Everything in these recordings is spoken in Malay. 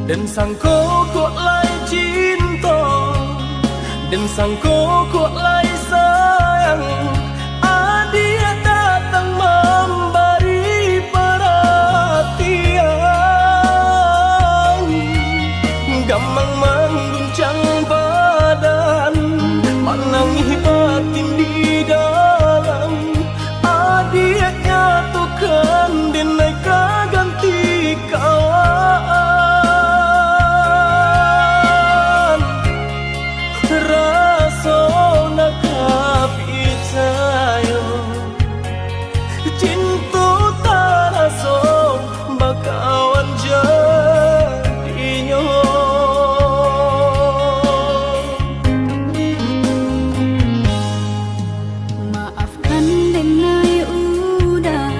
Dan sangko kok lai cinta, dan sangko kok lai sayang. Dia datang memberi perhatian, gampang mengguncang badan, menangis batin di dalam. Dia nyatukan denai ganti kawan. Rasa nak percaya cinta tak rasa bakawan jadinya. Maafkan denai udah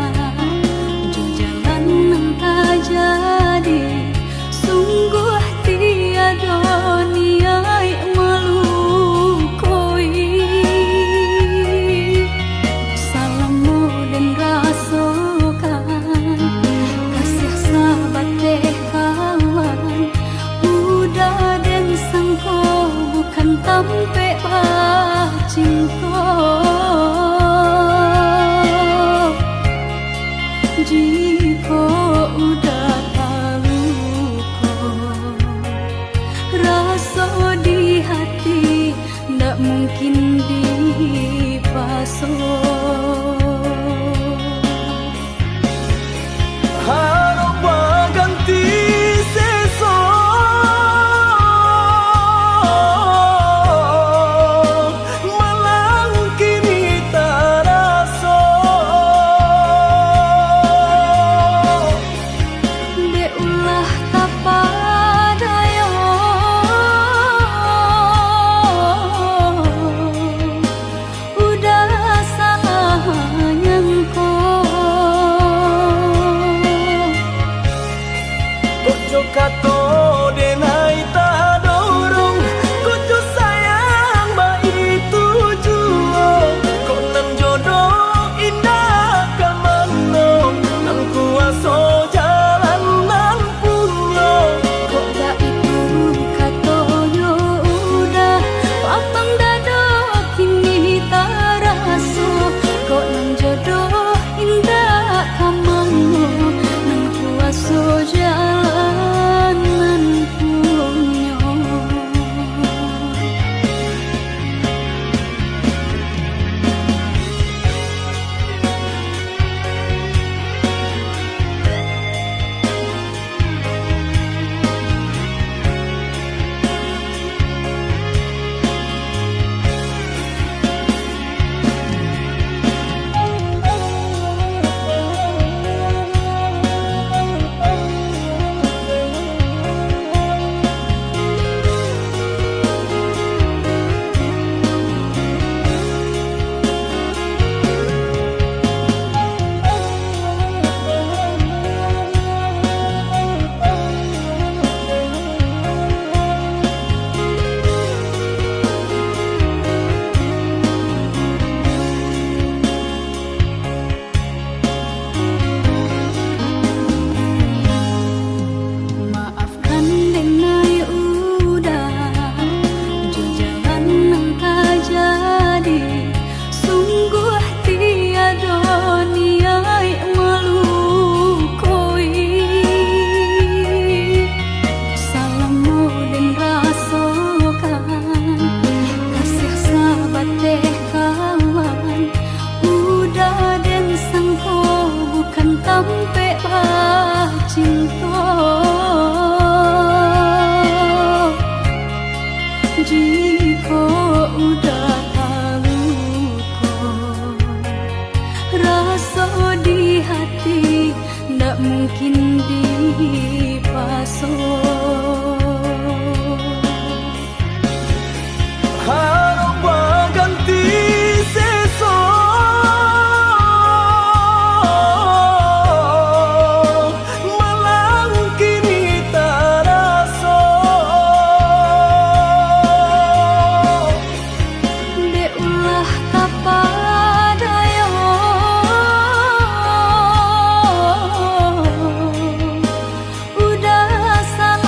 jalan yang tak jadi, sungguh tiada niat melukoi. Salamu dan rasakan kasih sahabat deh kawan. Udah dan sangko bukan tampe bah cinta. Jika udah tahu kok rasa di hati ndak mungkin dipasok. Harap ganti sesok, malang kini tak rasa. Deulah kapadaya udah sayang Kojo kato denai tak dorong, kojo sayang ba itu jua. Kok nan jodoh indah kamano, nan kuaso jalan nan punya. kok dah itu katonyo udah papang dado kini tak rasa. Kok nang jodoh indah kamano, nang kuaso jalan nan punya. Maafkan denai udah jalan yang tak jadi, sungguh tiada niat melukoi. Salamu dan rasakan kasih sahabat deh kawan. Udah dan sangko bukan tampe bah cinta. Jika udah tahu kok rasa di hati ndak mungkin dipasok. Harap ganti sesok, malang kini tak rasa. Deulah kapadaya udah salah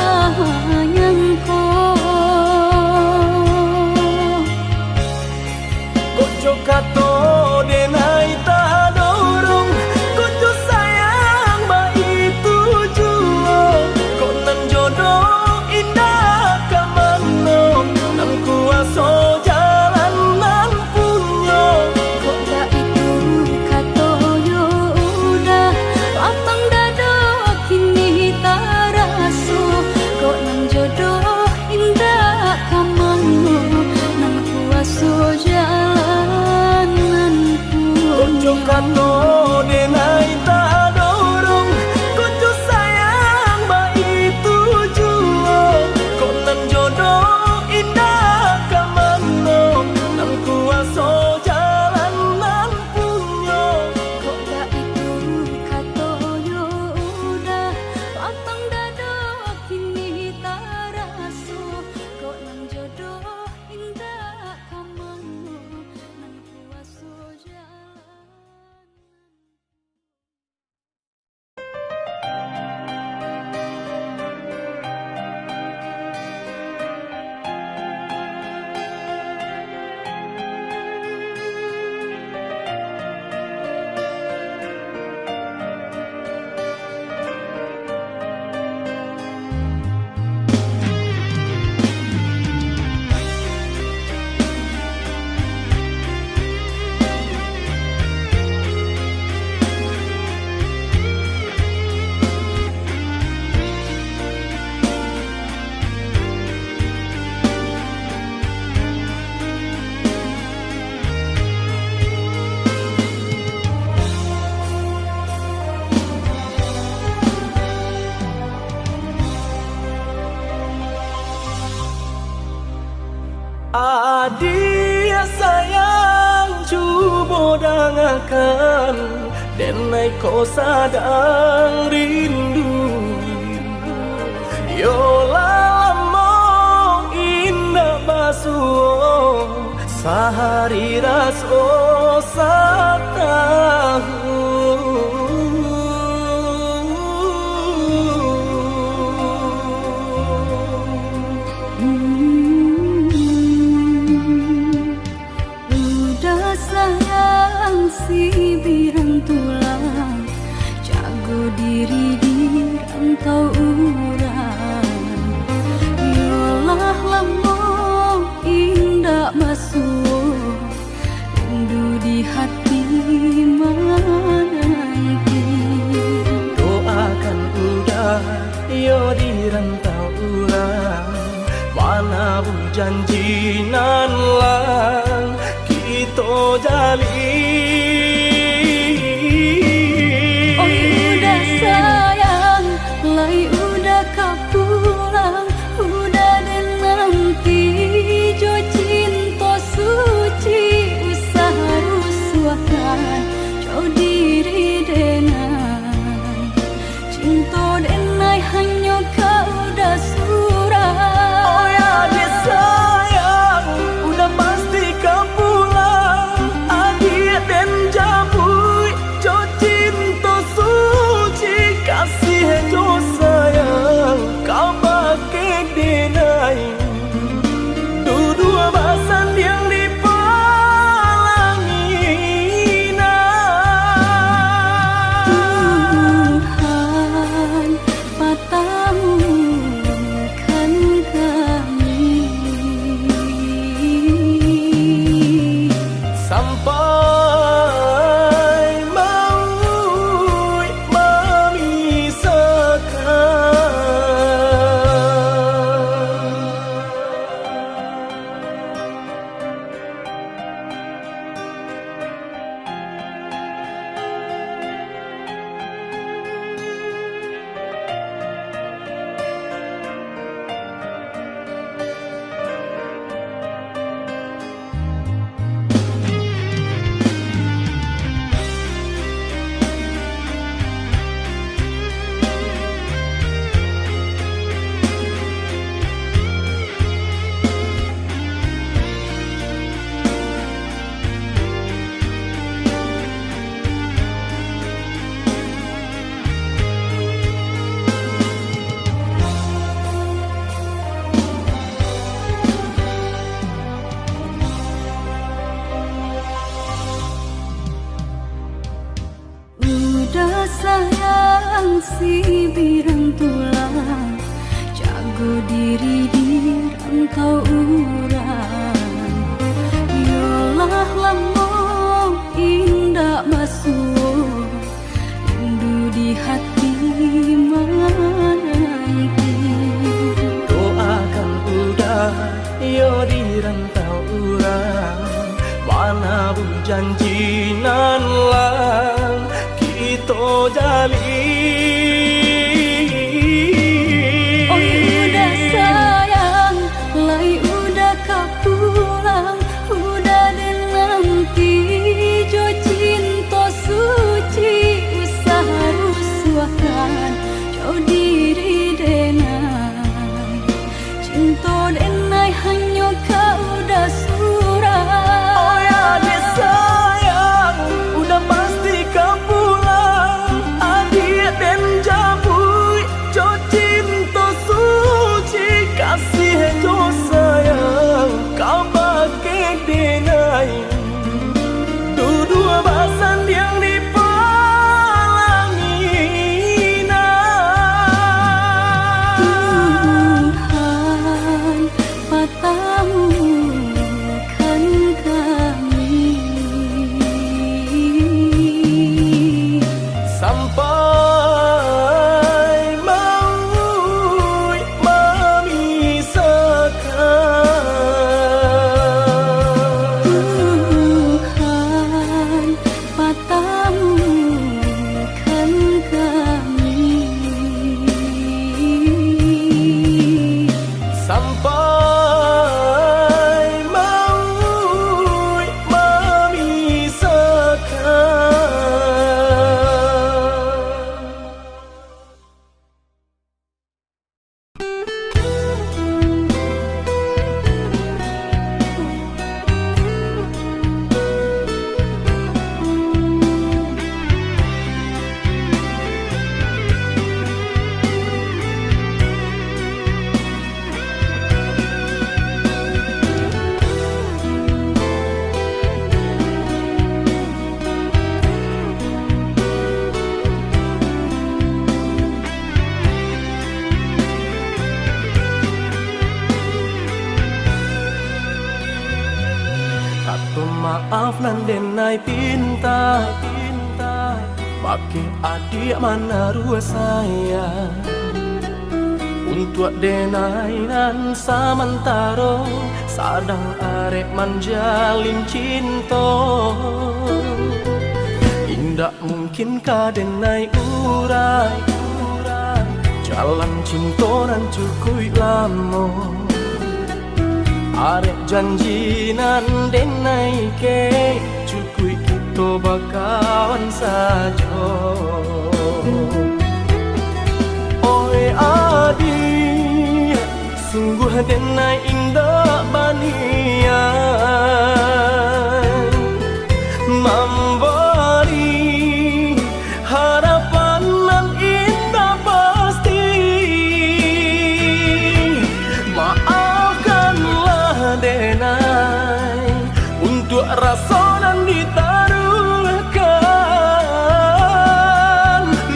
Adia sayang cuba dengarkan Denai kau sadang rindu Yola lama indah basuh Sehari raso satahu Udah sayang si birang tulang Jago diri di rantau urang Yolah lama indah masuk Rindu di hati menanti Doakan udah yo di rantau urang Mana bu janji nan lang Kita jalin Oi udah sayang Lai udah kau pulang Udah dan nanti Jo cinta suci Usaha rusuhkan Jo diri denai Cinta denai hanya kau udah surah Oh ya dia sayang Udah pasti kau pulang Adik dan jabui Jo cinta suci Kasih jo sayang Kau pakai denai Dua bahasan yang dipalangi Tuhan patamukan kami Sampai maut memisahkan Udah sayang si birang tulang Jago diri di rantau urang Yolah lama indah masuk Rindu di hati menanti Doakan udah yo di rantau urang Mana bu janji nan lang Kita jalin Oi udah sayang Lai udah kau pulang Udah dan nanti Jo cinta suci Usaha rusuhkan Jo diri denai Cinta denai hanya kau udah surah Oh ya dia sayang Udah pasti kau pulang Adik dan jabui Jo cinta suci Kasih jo sayang Kau pakai denai Dua bahasan yang dipalangi Tuhan patamukan kami Sampai maut memisahkan Tuhan patamukan kami Sampai maut andai pinta pakai adik mana rua sayang untuk denainan samantaro sadang arek manjalin cinta. Indak mungkin kadenai urai jalan cinta nan cukup lama. Arek janji nan denai ke cukup kita bakawan saja. Oi adi sungguh denai indah banian memberi harapan nan indah pasti. Maafkanlah denai untuk rasa nan ditaruhkan.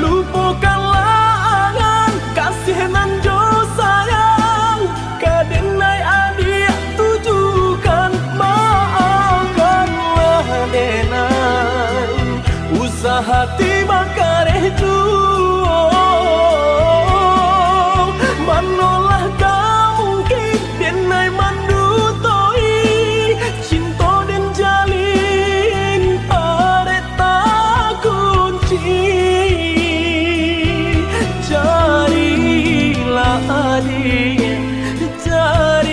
Lupakanlah angan kasih nan jo sayang kadenai adik tujukan. Maafkanlah denai usaha hati makareh juang. Manolah mungkin denai mandutoi cinta den jalin arek tak kunci. Carilah adik, carilah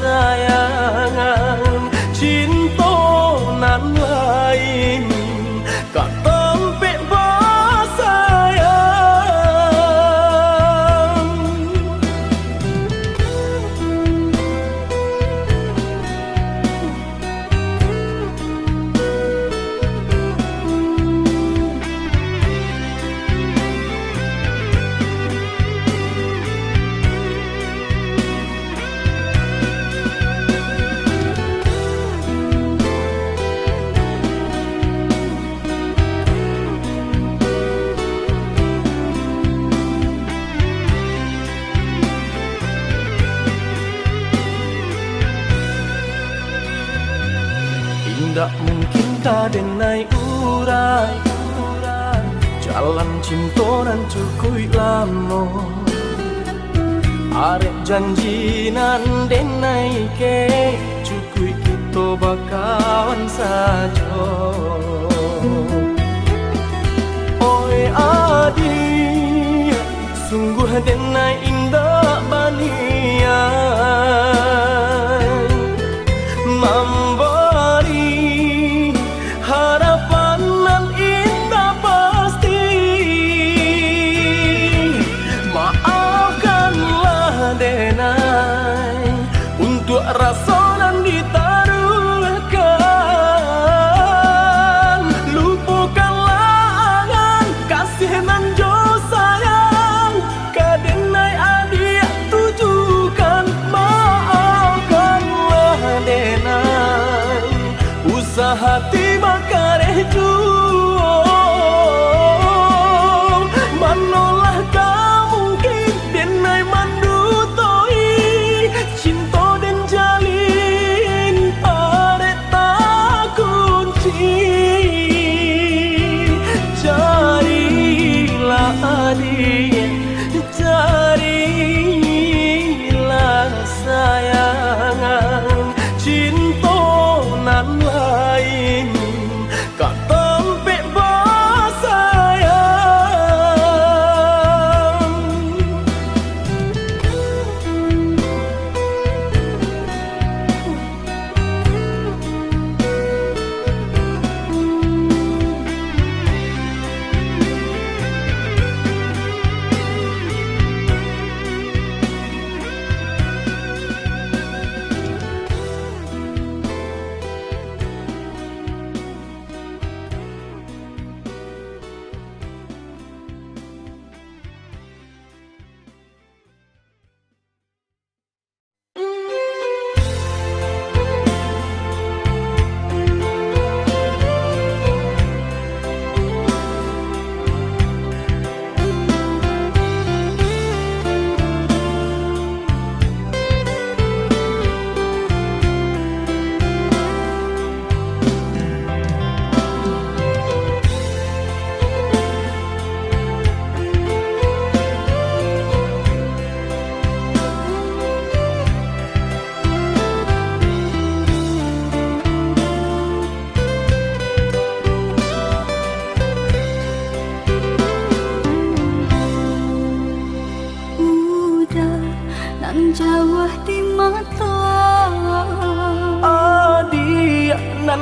sayang cinta nan lain kak tempe basayang. Indak mungkin kadenai urai jalan cinta nan cukup lama. Arek janji nan denai ke cukup kita bakawan saja. Oi adi sungguh denai indah banian memberi harapan nan indah pasti. Maafkanlah denai untuk rasa nan ditaruhkan. Lupakanlah angan kasih nan jo sayang kadenai adik tujukan. Maafkanlah denai usaha hati makareh juang. Manolah mungkin denai mandutoi cinta den jalin arek tak kunci. Carilah adik, carilah sayang cinta nan lain kak tempe basayang.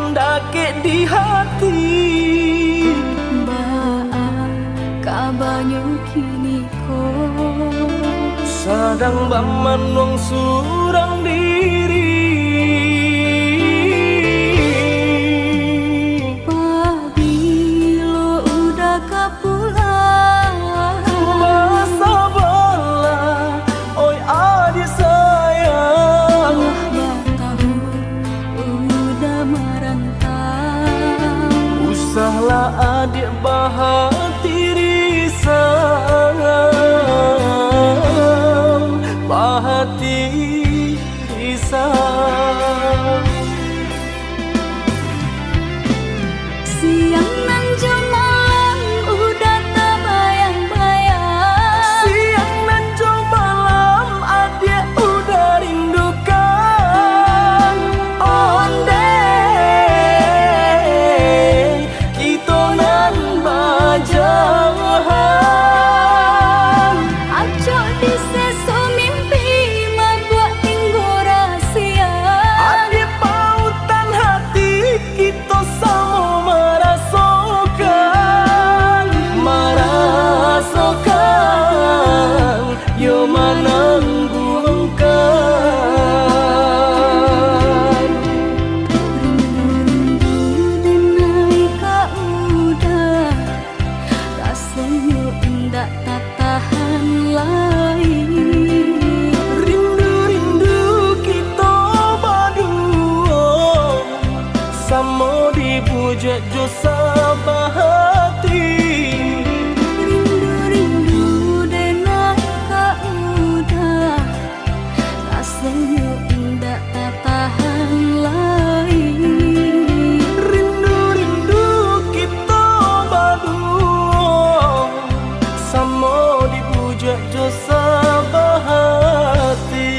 pendake di hati. Baang kabanyo kini ko Sadang baman wong surang diri. Pabilo udah kapulang Masa bala, oi adik sayang. Batahu udah merantau Usahlah adik bahati risau, bahati risau. Siang nan malam udah tak bayang-bayang Siang dan jauh malam adik udah rindukan. Onde kita nan bajahan. Acok di sesu mimpi membuat tinggu rahasia Adik pautan hati kita sama merasakan yo menangguhkan. Rindu-rindu denai ka udah rasanya enggak tak tahan lagi Rindu-rindu kita berdua sama dipuja jo sabahati. Rindu-rindu denai ka udah rasanya enggak tak tahan lagi Rindu-rindu kita berdua sama dipuja jo sabahati.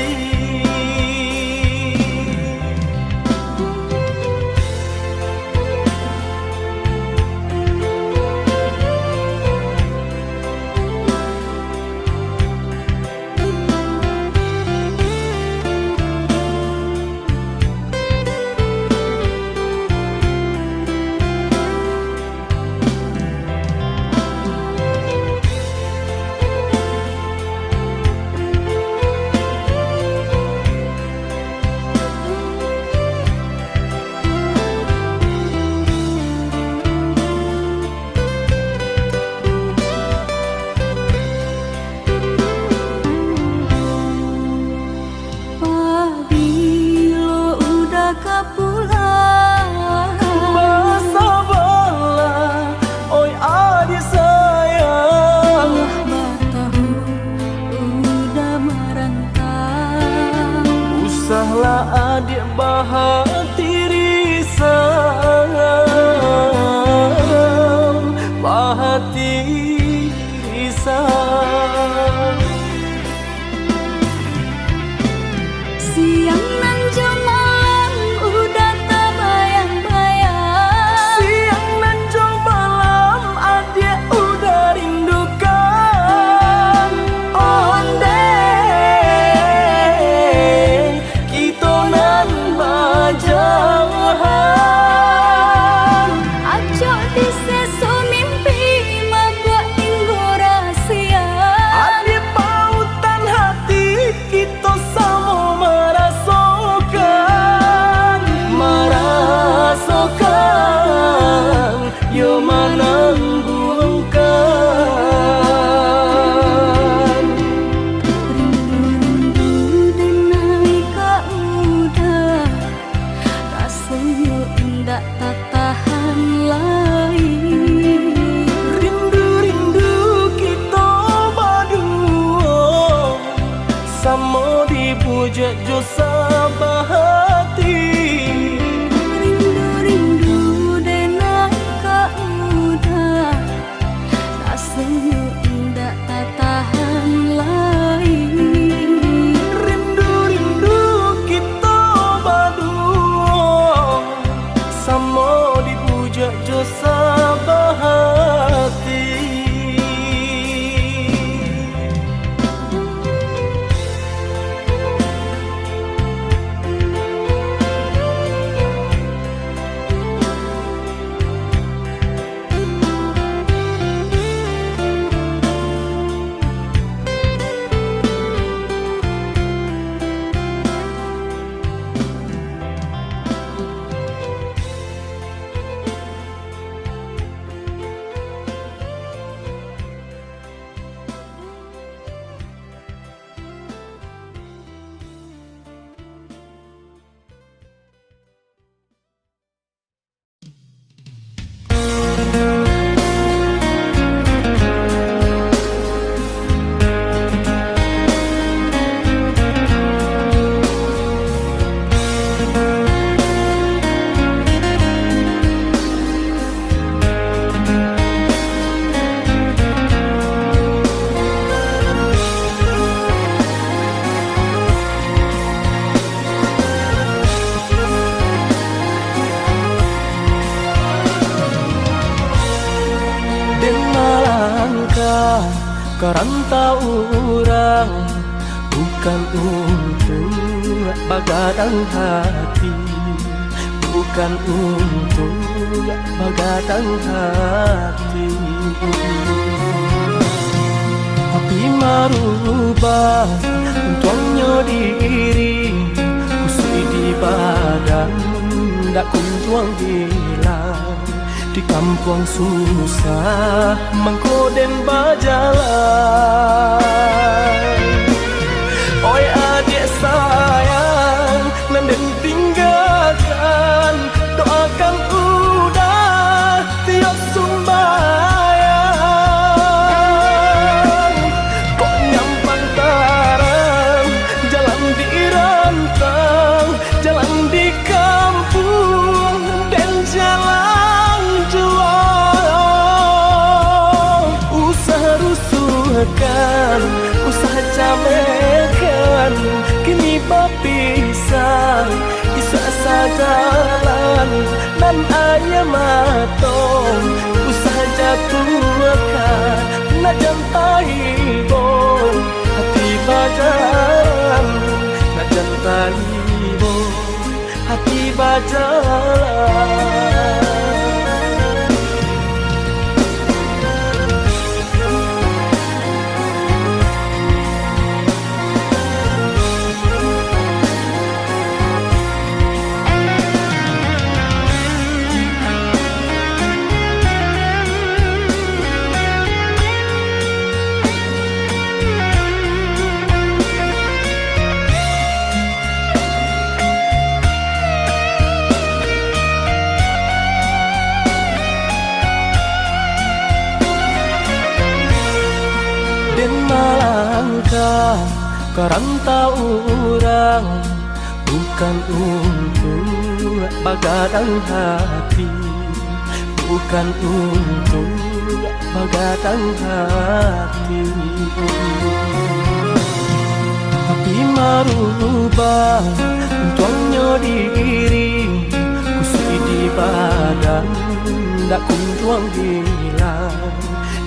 Karantau orang bukan untuk bagadang hati, bukan untuk bagadang hati. Tapi marubah untuknya diri, kusui di badan dak kuntuang hilang. Di kampung susah mengkoden bajalan. Oi adik sayang, nanden tinggalkan, doakan udah tiap sumbayang. Kok nyampang tarang, jalan di rantang, jalan di kampung dan jalan jual. Usaha rusuhkan, usaha camekan, kini berpisah, bisa sajalan dan ayam matong. Usaha jatuhkan, nak jantai bong, hati bajalan, nak jantai bong, hati bajalan. Malangkah karantau orang bukan untuk bagadang hati, bukan untuk bagadang hati. Tapi marubah untuknya diri, kusui di badan dak kuntuang hilang.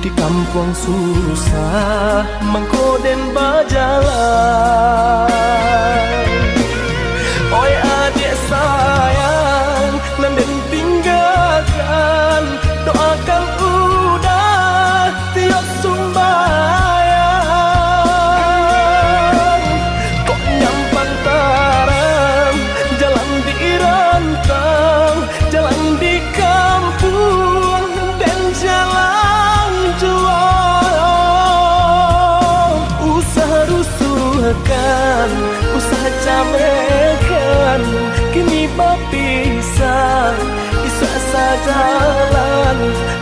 Di kampung susah mengkoden bajalan. Oi adik sayang, nanden tinggalkan, doakan udah tiap sumbayang. Kok nyampang tarang, jalan di rantang, jalan di kampung dan jalan jual. Usaha rusuhkan, usaha camekan, kini berpisah, bisa sajalan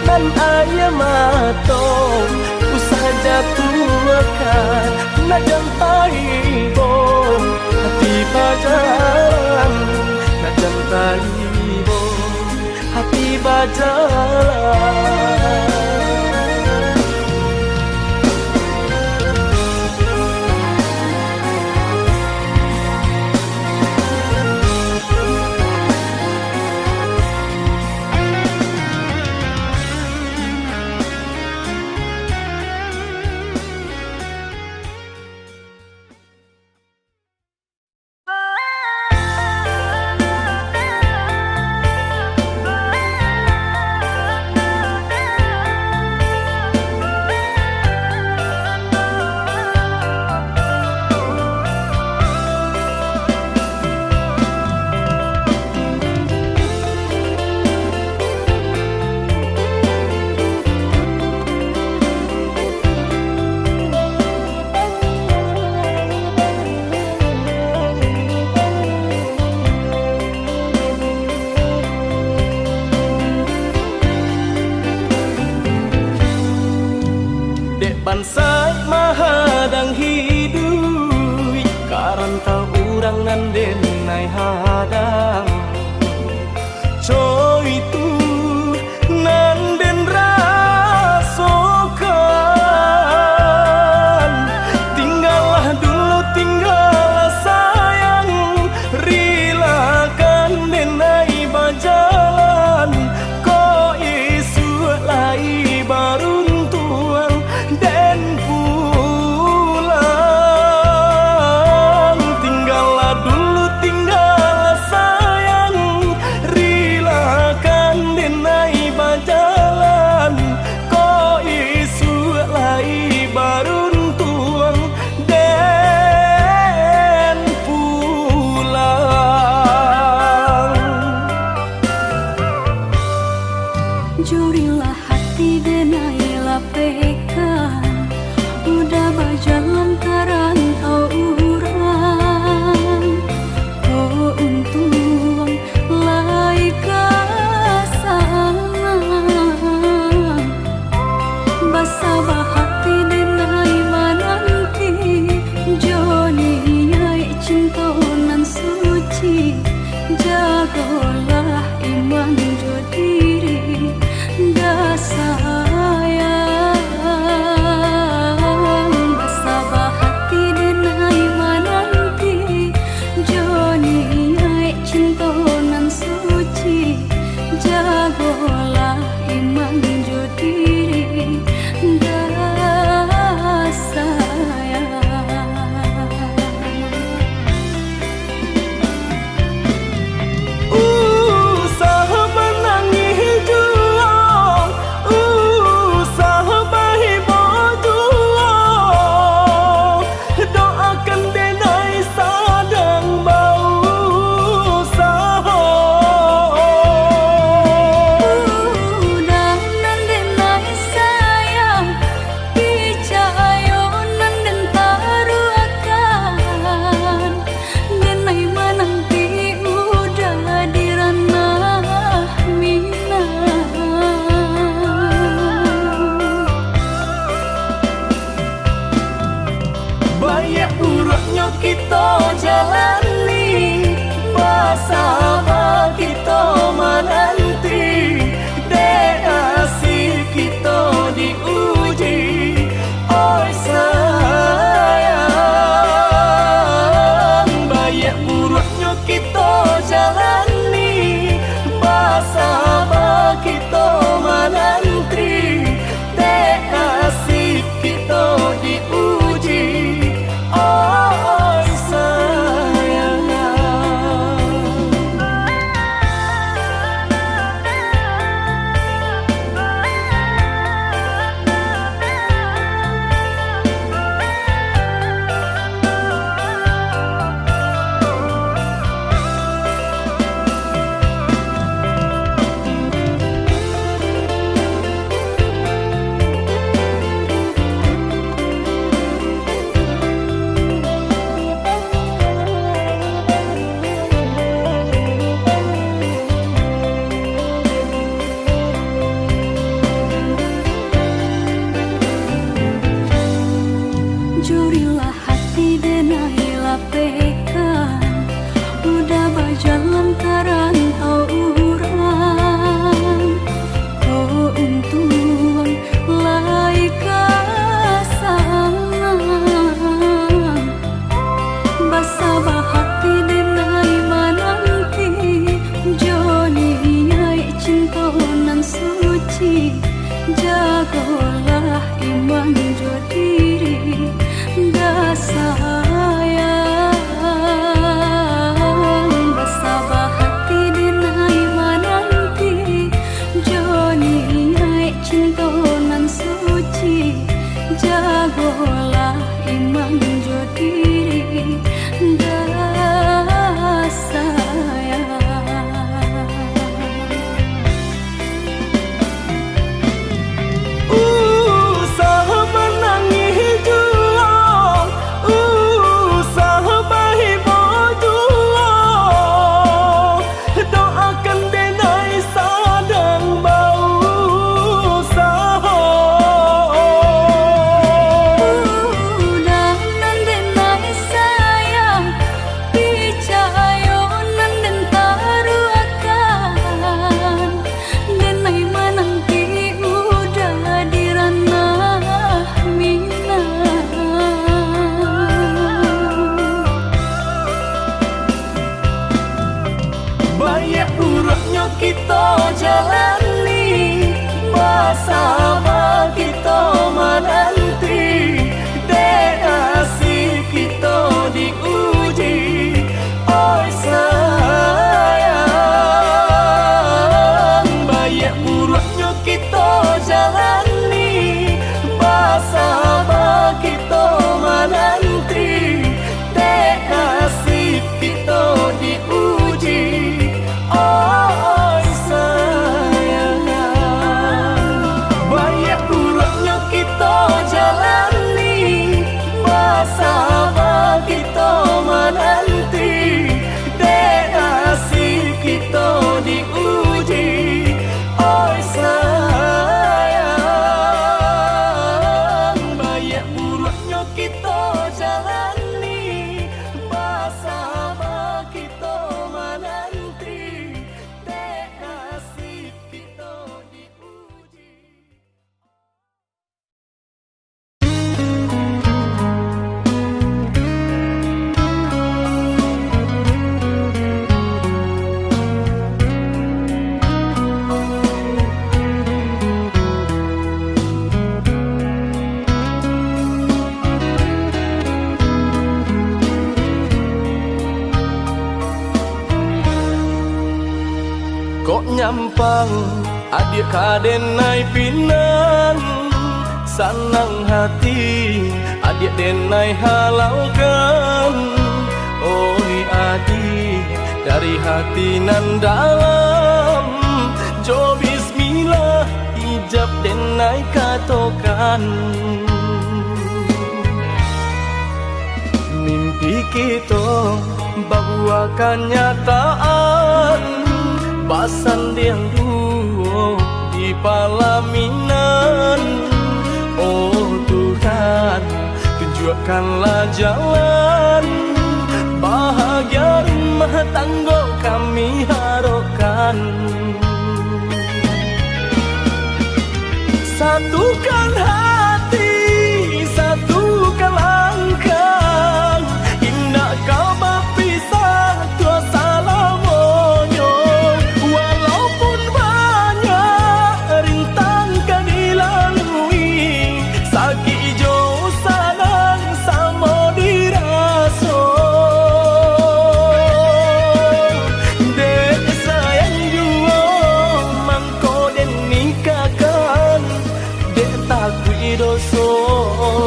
dan ayam matong. Usaha jatuhkan, nak jantai bong, hati bajalan, nak jantai bong, hati bajalan. Bansai mahadang hidup, karantau urang nan denai hadang. Coy itu nan den rasokan, tinggallah dulu tinggallah sayang, rilakan denai bajalan, ko isu lai baruntuang den pu Jurilah hati denai lapekan, udah berjalan karantau urang. Oh untung lai kasang, basabah hati denai mananti. Joni nyai cinta nan suci, jagolah iman jo diri. Dah sayang, basabah hati denai mananti. Joni nyai cinta nan suci, jagolah iman jo diri. Dah sayang. Banyak urutnya kita jalani, basabah kita menanti. Dek asih kita diuji, oi sayang. Banyak urutnya kita jalani, basabah kita menanti. Dek asih kita diuji, oi sayang. Jurilah hati denai lapekan, udah berjalan karantau urang. Oh untung lai kasang, basabah hati denai mananti. Joni nyai cinta nan suci, jagolah iman jo diri. Dah sayang, basabah hati denai mananti. Joni nyai cinta nan suci, jagolah iman jo diri. Dah sayang. pulang, adik kaden naik pinang. Sanang hati, adik denai halalkan. Oi adik, dari hati nan dalam, jo bismillah, ijab denai katokan. Mimpi kita bahwa kenyataan, basan yang dua di palaminan. Oh Tuhan, tunjukkanlah jalan, bahagia rumah tangga kami harapkan. Satukan hati, satukan langkah, indah kau berpisah tua salamonyo. Walaupun banyak rintang kan dilalui, sakit jauh sanang sama diraso. Dek sayang jua mangko den nikahkan, dek takui doso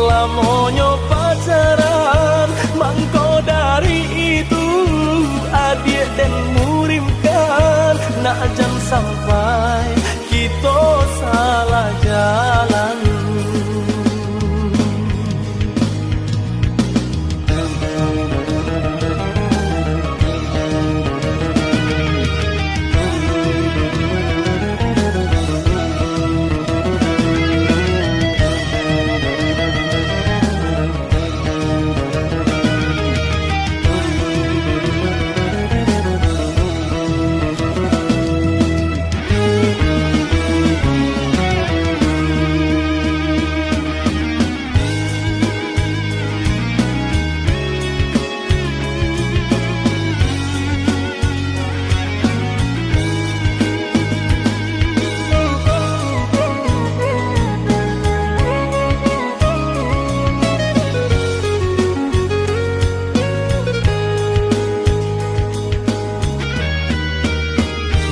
lamonyo pacaran. Mangko dari itu adik dan murimkan, nak jam sampai kita salah jalan.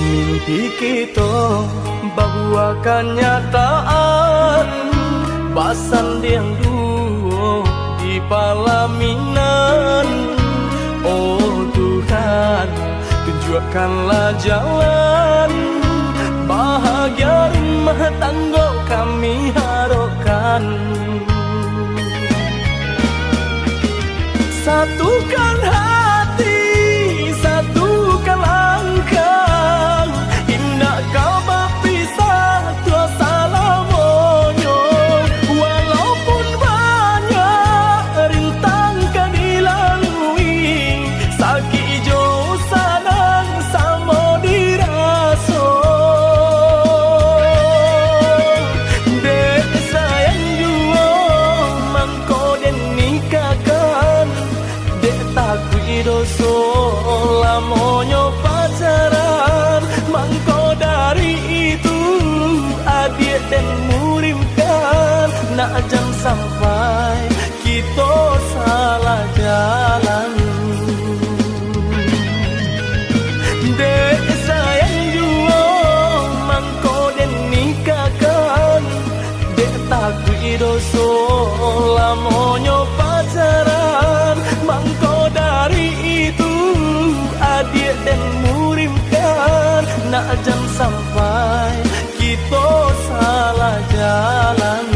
Mimpi kita bahwa kenyataan, basan yang dua di palaminan. Oh Tuhan, tunjukkanlah jalan, bahagia rumah tangga kami harapkan. Satukan hati, satukan langkah, indah kau berpisah tua salamonyo. Walaupun banyak rintang kan dilalui, sakit jauh sanang sama diraso. Dek sayang jua mangko den nikahkan, dek takui doso lamonyo pacaran. Mangko dari itu adik dan murimkan, nak jam sampai kita salah jalan. Dek sayang jua mangko den nikahkan, dek takui doso lamonyo pacaran. Mangko dari itu adik dan murimkan, nak jam sampai kita salah jalan.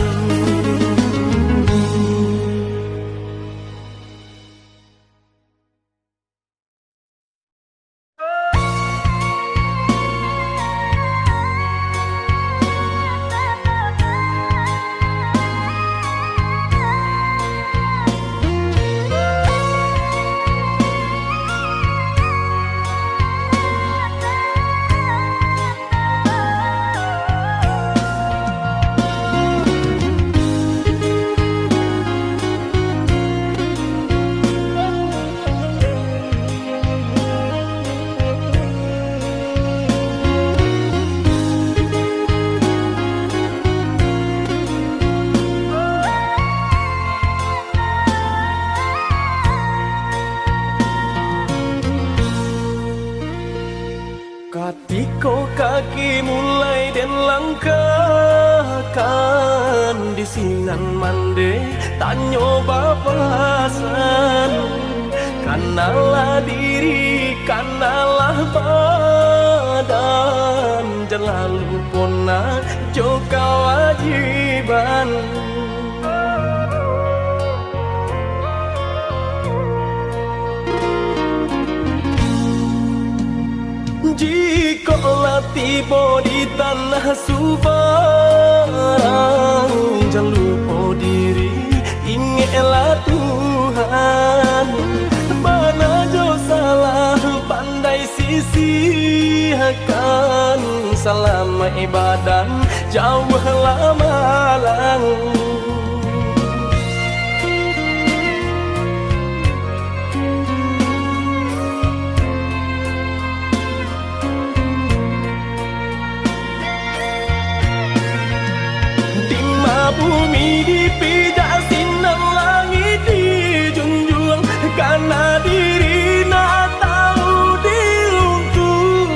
sangkakan di sinan mande tanyo bapasan kanalah diri kanalah badan jangan lupa joka wajiban jikalau tiba di tanah subarang jangan lupa diri ingatlah Tuhan mana jo salah pandai sisihkan selama ibadah jauhlah malang bumi dipijak sinar langit dijunjung karena diri nak tahu diruntuh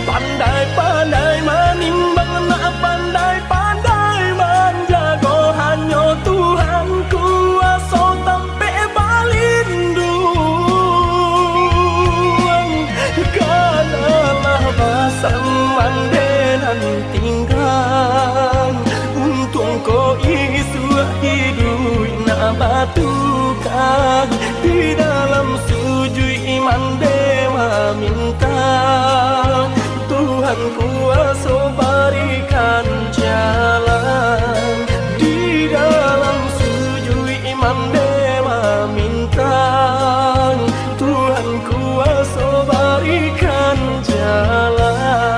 pandai-pandai menimbang nak pandai-pandai menjaga hanya Tuhan kuasa sampai balindung kanalah basan mandenan tinggal ko isu hidup nak batukan di dalam sujud iman dewa minta Tuhan kuasa berikan jalan di dalam sujud iman dewa minta Tuhan kuasa berikan jalan.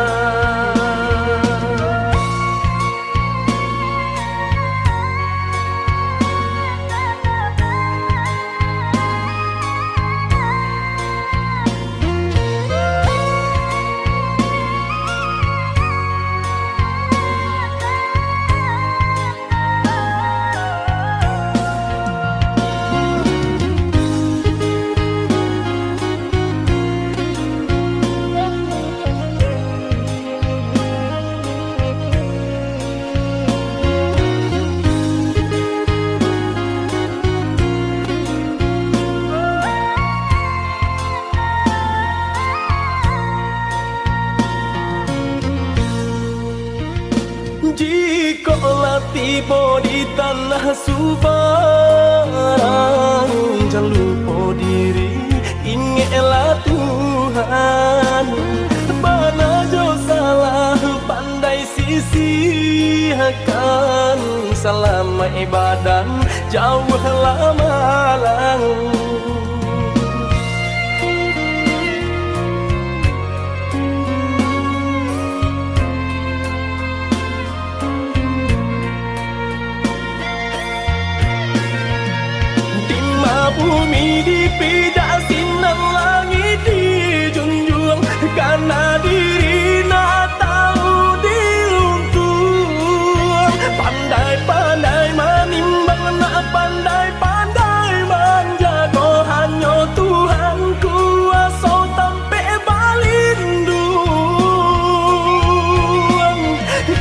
Jikalau tiba di tanah subarang jangan lupa diri ingatlah Tuhan mana jo salah pandai sisihkan selama ibadah jauhlah malang bumi dipijak sinar langit dijunjung karena diri nak tahu diruntuh pandai-pandai menimbang nak pandai-pandai menjaga hanya Tuhan kuasa sampai balindung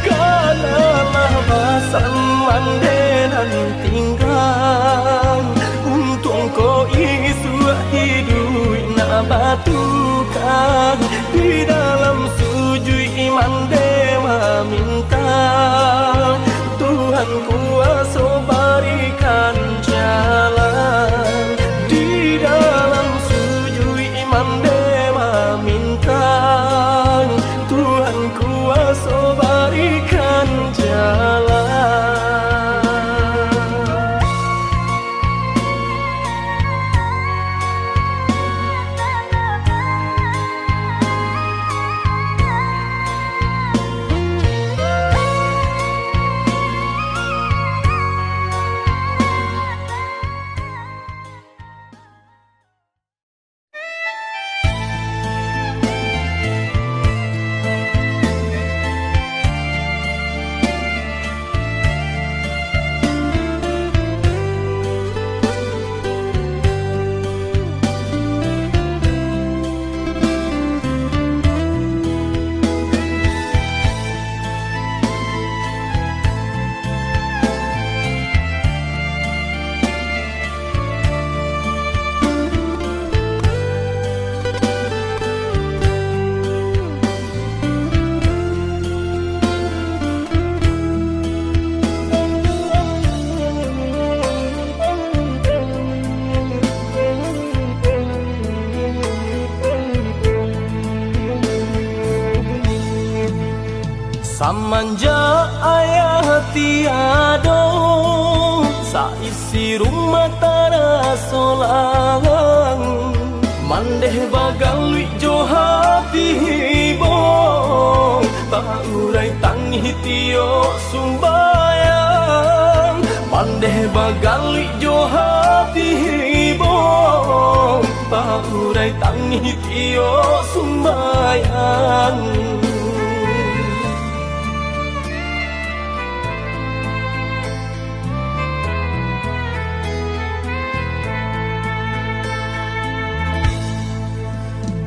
kanalah basan mandenan tinggal ko isu hidup nak batukan di dalam sujud iman dewa minta Tuhan kuasa berikan jalan di dalam sujud iman dewa minta Tuhan kuasa berikan jalan. Samanja ayah tiado, saisi rumah tara solang. Mandeh bagalui jo hati hibong, paurai tangi tio sumbayang. Mandeh bagalui jo hati hibong, paurai tangi tio sumbayang.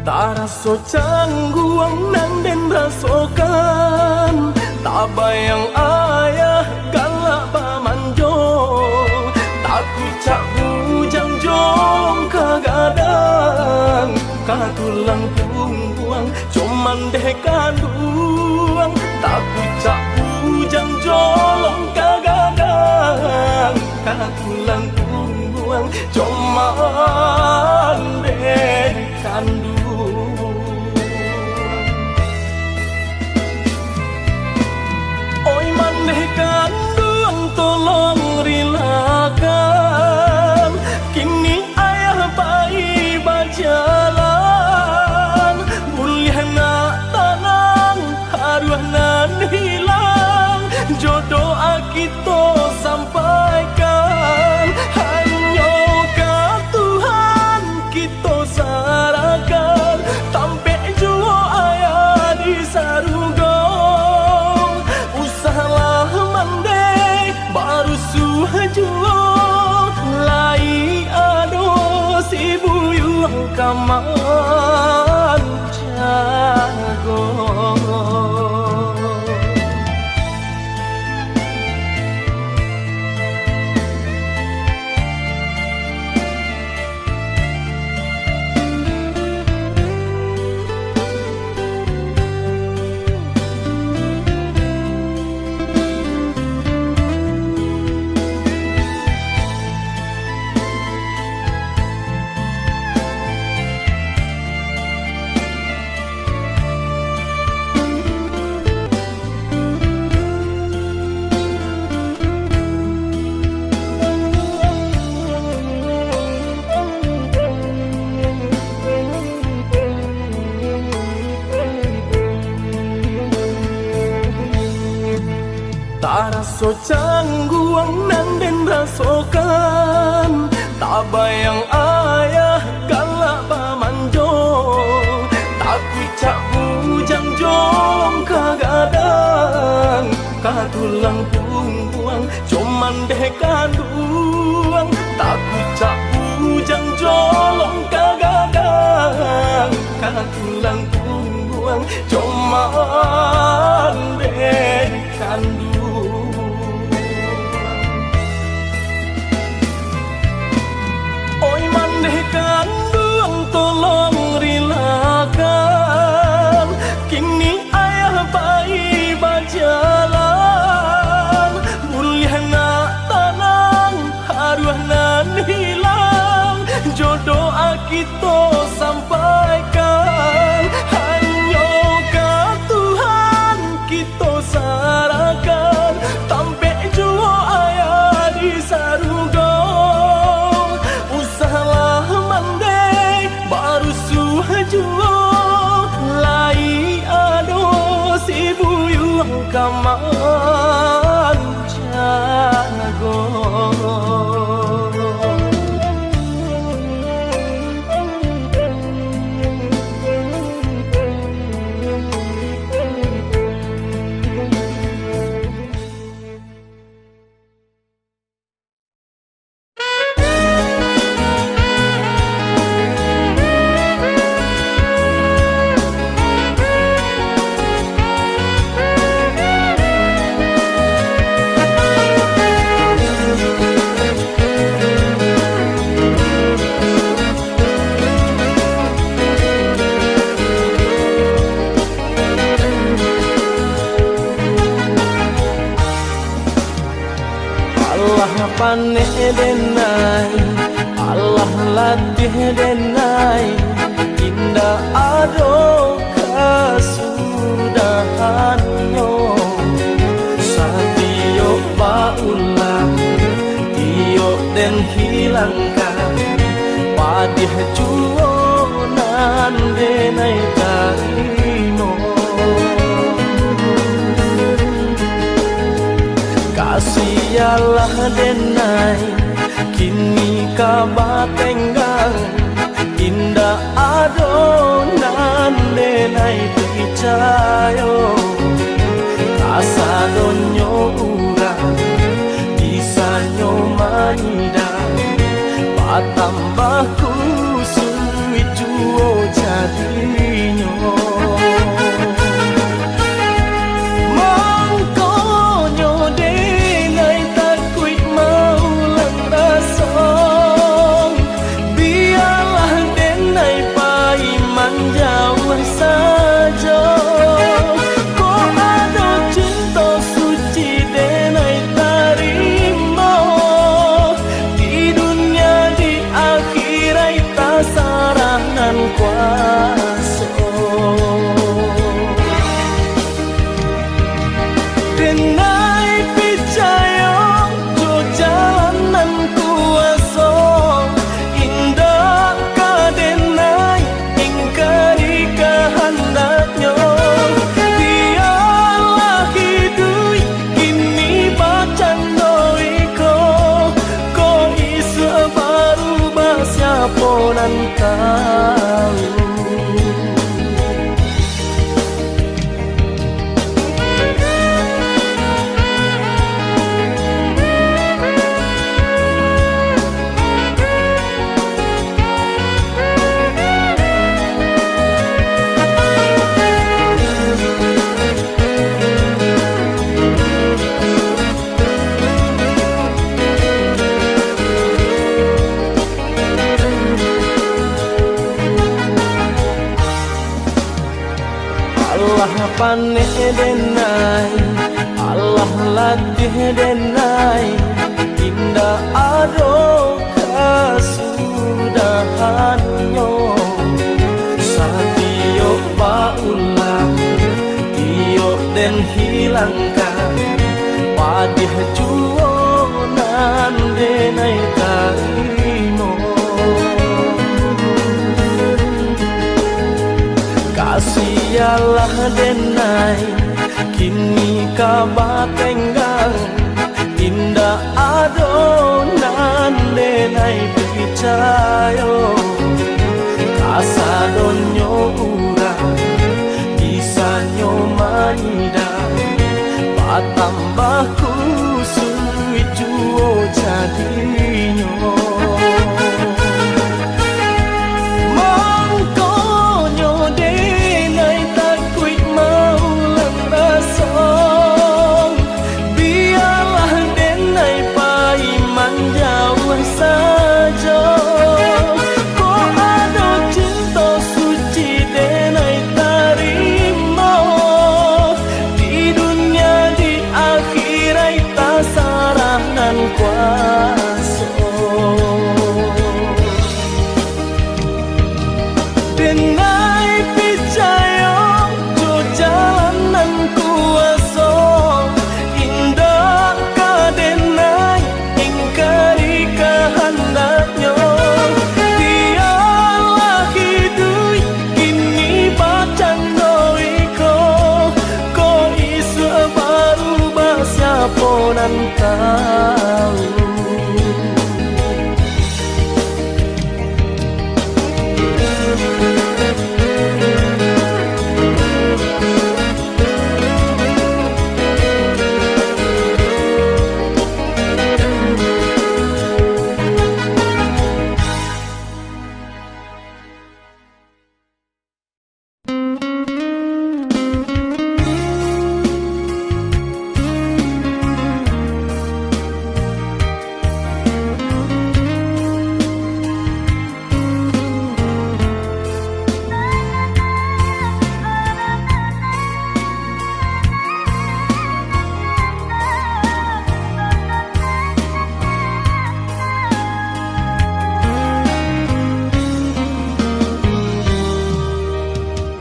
Tak raso cangguang nang den rasokan, tak bayang ayah galak pamanjo. Tak kucak bujang jong kagadang, katulang pungguang cuman deh kanduang. Tak kucak bujang jolong kagadang, katulang pungguang cuman deh kanduang. Kandung tolong rilakan, kini ayah bayi berjalan. Mulia nak tanang, haruah nan hilang, jodoh kita sampaikan. Hanya ke Tuhan kita sarahkan, tampe jua ayah di saruga. Baru suhajuo lai ado si buyung kaman jago. Tak raso cangguang nan den rasokan, tak bayang ayah galak pamanjo. Tak kucak bujang jong kagadang, katulang pungguang cuman deh kanduang. Tak kucak bujang jolong kagadang, katulang pungguang cuman deh kanduang. Kandung tolong rilakan, kini ayah bayi berjalan. Mulia nak tanang, haruah nan hilang, jodoh kita sampaikan. Hanya ke Tuhan kita sarahkan, tampe jua ayah di saruga. Suhajuo lai ado si buyung kaman jago. Panen denai, Allah latih denai, indah ado kasudahannya. dan hilangkan padih juonan denai tarimo kasialah denai kini kabatenggang indah adonan denai percayo kasadonyo urang bisanyo manida patambah kusui juo jadinyo mangkonyo denai takui mau lang rasong biarlah denai pai manjauh saja kok ada cinta suci denai tarimo di dunia di akhirat tak sarangan kuasa denai percaya jo jalanan kuasa indah kadenai ingkari kehendaknya biarlah hidup kini bacan doiko ko isu baru siapa nan tahu Allah panen denai Allah latih denai indah ado kasudahannya satio paulang tio den hilangkan padih juonan denai tarimo kasialah denai kini kabatenggang indah adonan denai percayo kasadonyo urang bisanyo manida patambah kusui juo jadinyo mangkonyo denai takui mau lang rasong biarlah denai pai manjauh saja kok ada cinta suci denai tarimo di dunia di akhirat tak sarangan kuasa denai percaya jo jalanan kuasa indah kadenai ingkari kehendaknya biarlah hidup kini bacan doiko ko isu baru siapa nan tahu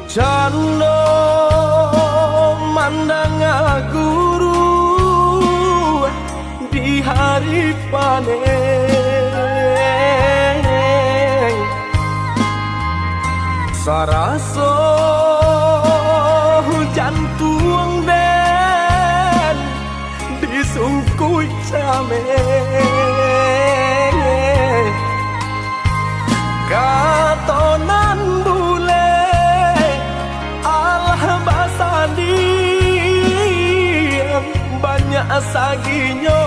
Jano mandang guru di hari panen Saraso jantung den disungkui came katonan bule Allah basadi banyak saginyo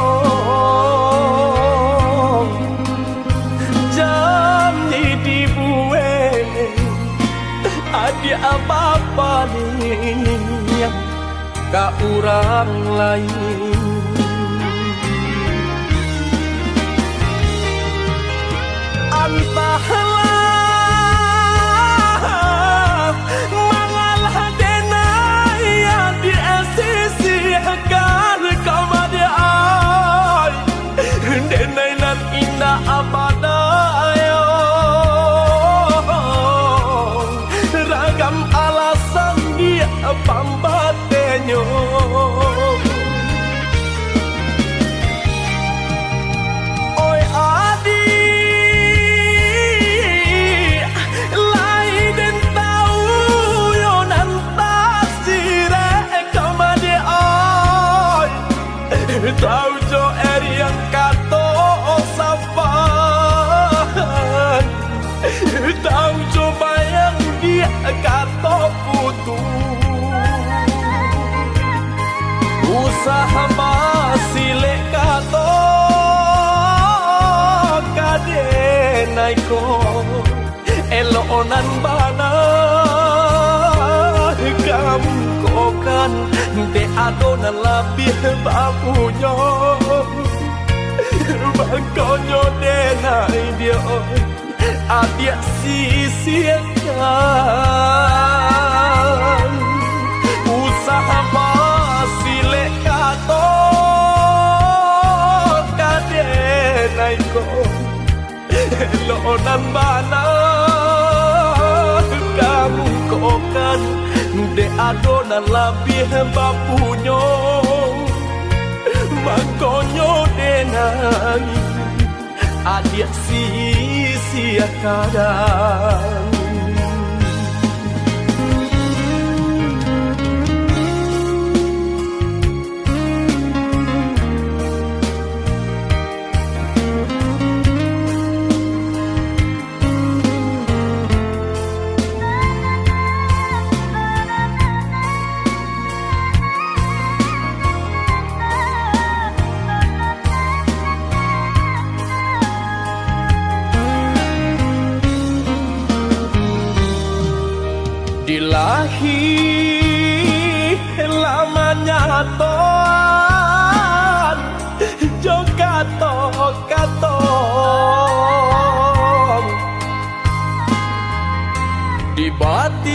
jam di buwe ada apa-apa nih ka orang lain entahlah mangalah denaya di sisi agar kau madi ay denai nan indah abadayo ragam alasan dia pambatenyo oi adi lain tahu yo nanta sire kamade ay tahu jo yang kato sapan tahu jo bayang dia kato putu usaha masile kato kade naiko elonan bana kamu kokan de adonan labih babunya bangkonyo denai dia adia sisiakan usaha masile kato kade naiko elonan bana kamu kokan de adonan labih bapunyo bangkonyo denai adia sisiakan dilahi lamanya toan jogato katong di batin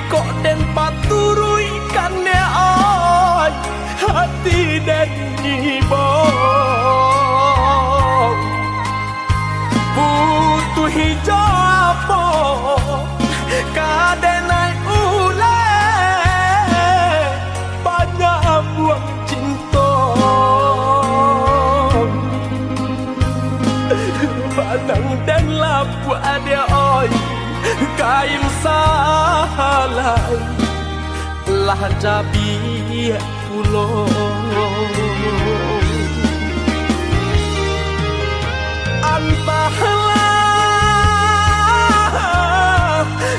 kok den paturui kane ay hati den nyibong butuh hijau kadenai ule banyak buang cinta padang dan lapu ada oi kain salai lah jabi pulau entahlah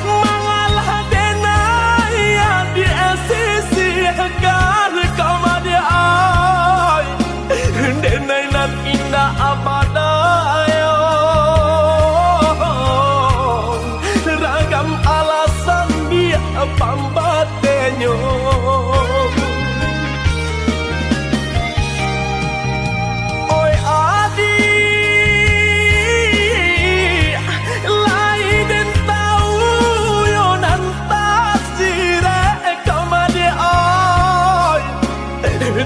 mangalah denaya di sisi agar kau madi ay denai nan indah abadayo ragam alasan dia pambatenyo oi adi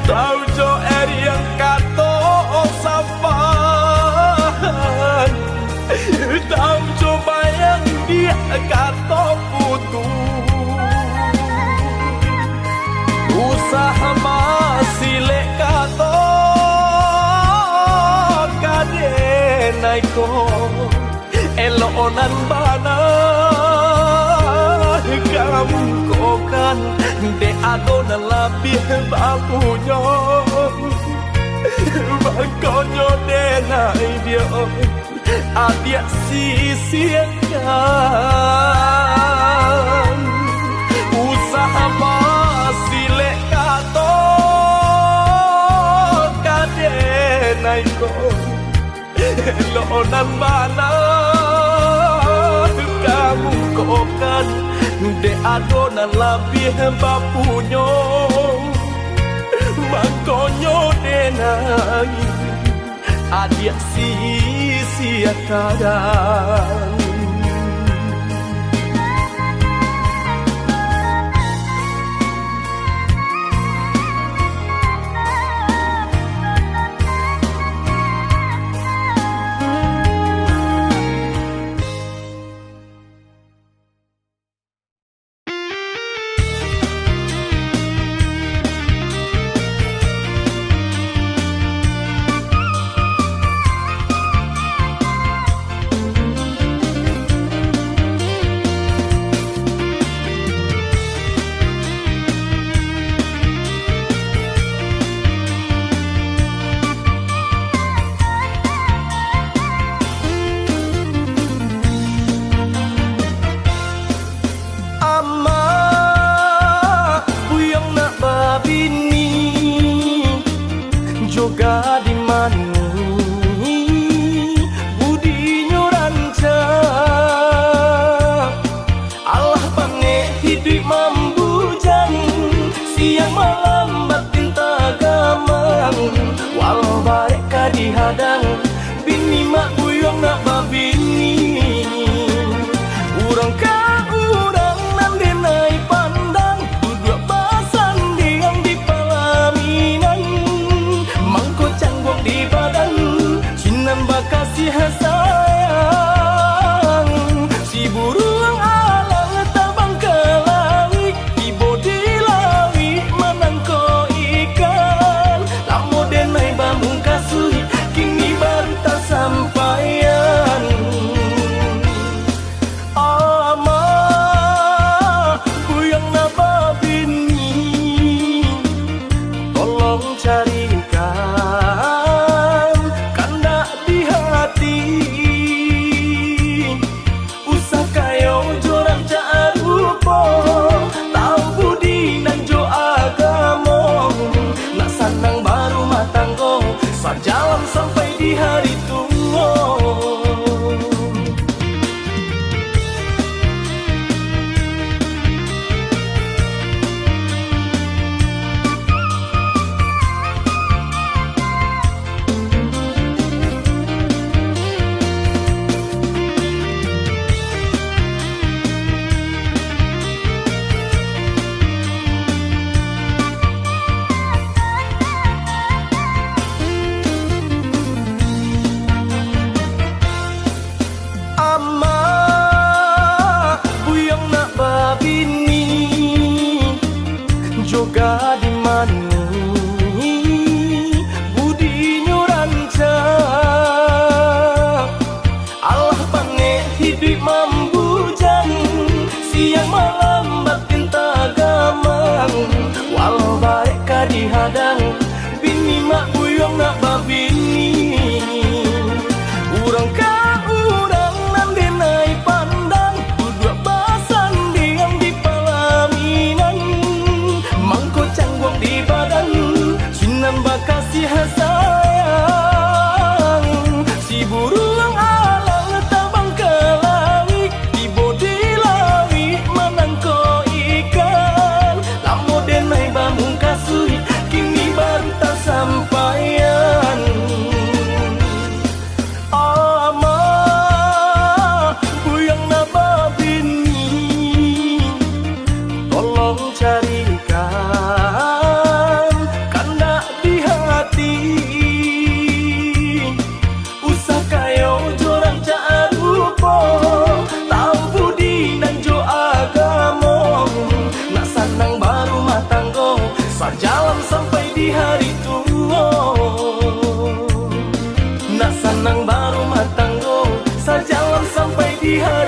tahu jo yang kato sapan tahu jo bayang dia kato putu usaha masile kato kade naiko elonan bana kamu kokan de adona labih bapunyo bakonyo de nai dia adia sisiakan usaha masile kato kade naiko elonan bana kamu kokan de adonan labih bapunyo bakonyo de nai adia sisiakan dihadang bini mak buyong nak babini urang ka urang nan denai pandang duduk basan diang di palaminan mangko canggok di badan cinan bakasih sayang si burung alang tabang ke langit ibo di lawi manangko ikan lamo denai bamung kasui kini baru tak sampaian ama buyang napa bini tolong carikan kanda di hati usah kayo jorang caarupo tahu budi dan jo agamo nak sanang baru matanggo sajalan sampai di hari tua juga di mana budi nyuranca Allah pange hidup mambujang siang malam batin tagamang walau baik ka dihadang bini mak buyong nak babini urang ka urang nan denai pandang duduk basan diam di palaminan mangko canggok di badan cinan bakasih sayang si burung alang tabang ke langit ibo di lawi manangko ikan lamo denai bamung kasui kini di hati